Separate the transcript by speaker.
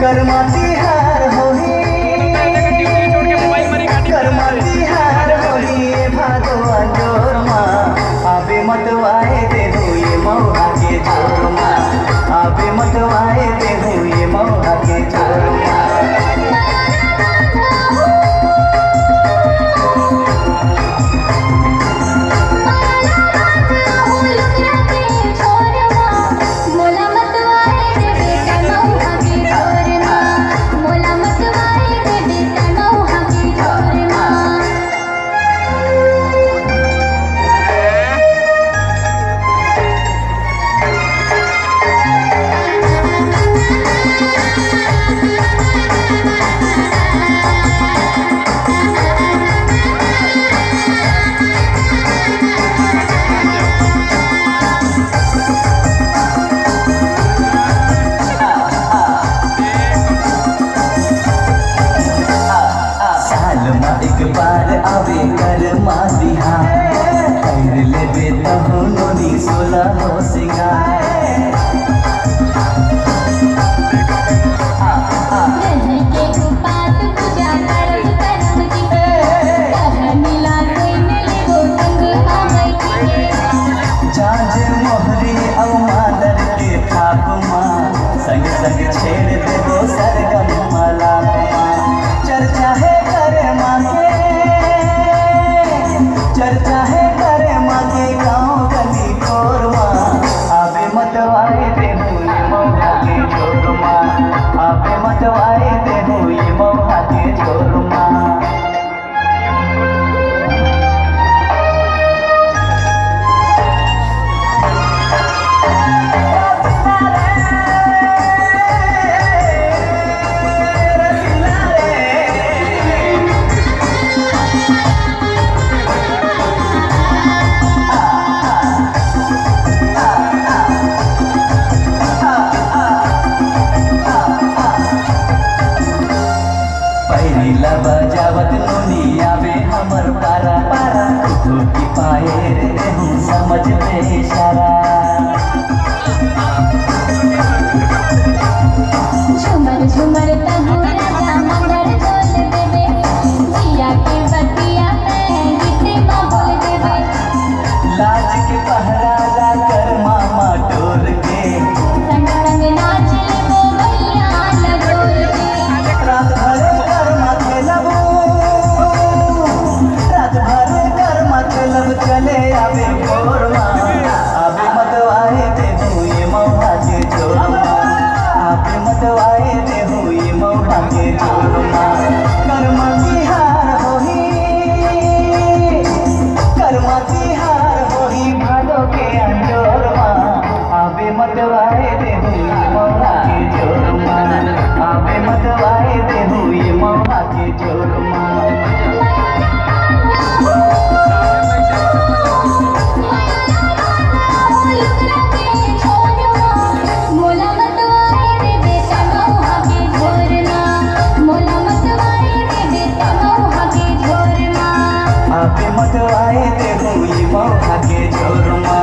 Speaker 1: करमाती हार होही करमाती हार होही ये भादो अंजोर माँ आबे मतवाए दे हो ये मौहा के जोर माँ आबे मतवाए दे हो ये मौहा के जोर माँ एक बार आवे कर माती हाँ कर ले बेटा हो नोनी सोला हो सिंगार जाज मोहरी औ मादर के थाप माँ संग संग छेड़ देवो सरगम माला चर्चा है करे माँ के चर्चा है करे माँ के गाँव गली खोर माँ आबे मतवाए दे हो ये मौहा के जोर माँ आबे मतवाए दे हो ये मौहा के जोर माँ बजावत नोनी आवे हमर पारा पारा धोती पाए रे हूँ समझ में इशारा
Speaker 2: झुमर झुमर तहु राजा मंगल बोल देवे जिया के बतिया में गीते बोल देवे
Speaker 1: लाज के पहरा ला कर मामा टोर के
Speaker 2: संग संग नाच ले वो भैया लगोल के
Speaker 1: रात भर कर माथे लबू रात भर कर माथे लब चले आवे भोर माँ आबे मतवाए दे हो ये मौहा के जोर माँ आबे मतवाए दे हो ये मौहा के जोर माँ करमाती हार होही करमाती हार होही भादो के अंजोर माँ आबे मतवाए दे हो ये मौहा के जोर माँ आबे मतवाए दे हो ये मौहा के जोर माँ आबे मतवाए दे हो ये मौहा के जोर माँ।